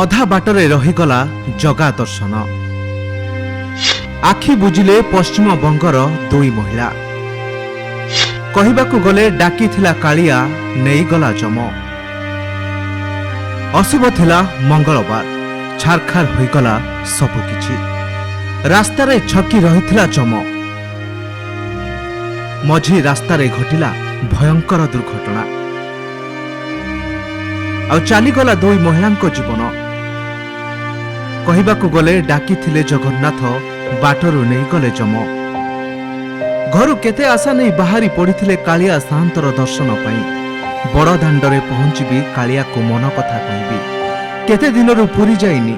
ଅଧା ବାଟରେ ରହିଗଲା ଜଗା ଦର୍ଶନ। ଆଖି ବୁଜିଲେ ପଶ୍ଚିମବଙ୍ଗର ଦୁଇ ମହିଳା। କହିବାକୁ ଗଲେ ଡାକିଥିଲା କାଳିଆ, ନେଇଗଲା ଯମ। ଅଶୁଭ ଥିଲା ମଙ୍ଗଳବାର, ଛାରଖାର ହୋଇଗଲା ସବୁକିଛି। ରାସ୍ତାରେ ଛକି ରହିଥିଲା ଯମ। ମଝି ରାସ୍ତାରେ ଘଟିଲା ଭୟଙ୍କର ଦୁର୍ଘଟଣା। ଆଉ ଚାଲିଗଲା ଦୁଇ ମହିଳାଙ୍କ ଜୀବନ। କହିବାକୁ ଗଲେ ଡାକିଥିଲେ ଜଗନ୍ନାଥ, ବାଟରୁ ନେଇଗଲେ ଯମ। ଘରୁ କେତେ ଆଶା ନେଇ ବାହାରି ପଡ଼ିଥିଲେ କାଳିଆ ସାଆନ୍ତର ଦର୍ଶନ ପାଇଁ। ବଡ଼ ଦାଣ୍ଡରେ ପହଞ୍ଚିବି, କାଳିଆକୁ ମନ କଥା କହିବି। କେତେ ଦିନରୁ ପୁରୀ ଯାଇନି,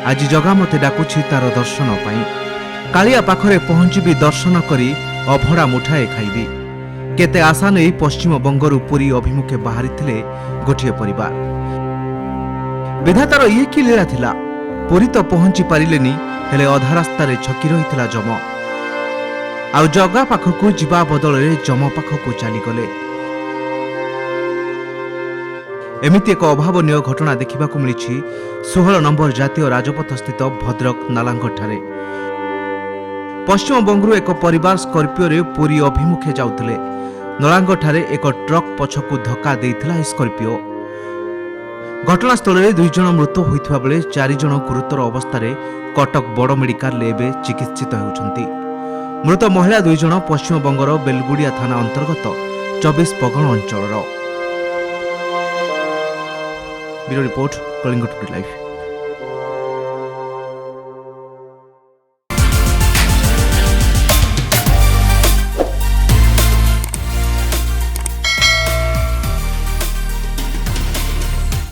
ଆଜି ଜଗା ମୋତେ ଡାକୁଛି ତାର ଦର୍ଶନ ପାଇଁ। କାଳିଆ ପାଖରେ ପହଞ୍ଚିବି, ଦର୍ଶନ କରି ଅଭଡ଼ା ମୁଠାଏ ଖାଇବି। କେତେ ଆଶା ନେଇ ପଶ୍ଚିମବଙ୍ଗରୁ ପୁରୀ ଅଭିମୁଖେ ବାହାରିଥିଲେ ଗୋଟିଏ ପରିବାର। ବିଧାତାର ଇଏ କି ଲୀଳା ଥିଲା। ପୁରୀ ତ ପହଞ୍ଚି ପାରିଲେନି, ହେଲେ ଅଧା ରାସ୍ତାରେ ଛକି ରହିଥିଲା ଯମ। ଆଉ ଜଗା ପାଖକୁ ଯିବା ବଦଳରେ ଯମ ପାଖକୁ ଚାଲିଗଲେ। ଏମିତି ଏକ ଅଭାବନୀୟ ଘଟଣା ଦେଖିବାକୁ ମିଳିଛି 16 ନମ୍ବର ଜାତୀୟ ରାଜପଥ ସ୍ଥିତ ଭଦ୍ରକ ନାଲାଙ୍ଗଠାରେ। ପଶ୍ଚିମବଙ୍ଗରୁ ଏକ ପରିବାର ସ୍କର୍ପିଓରେ ପୁରୀ ଅଭିମୁଖେ ଯାଉଥିଲେ। ନଳାଙ୍ଗଠାରେ ଏକ ଟ୍ରକ୍ ପଛକୁ ଧକ୍କା ଦେଇଥିଲା ଏହି ସ୍କର୍ପିଓ। ଘଟଣାସ୍ଥଳରେ 2 ଜଣ ମୃତ ହୋଇଥିବା ବେଳେ 4 ଜଣ ଗୁରୁତର ଅବସ୍ଥାରେ କଟକ ବଡ଼ ମେଡିକାଲରେ ଏବେ ଚିକିତ୍ସିତ ହେଉଛନ୍ତି। ମୃତ ମହିଳା 2 ଜଣ ପଶ୍ଚିମବଙ୍ଗର ବେଲଗୁଡିଆ ଥାନା ଅନ୍ତର୍ଗତ 24 ପଗଣ ଅଞ୍ଚଳର। Bureau report, Kalinga today live.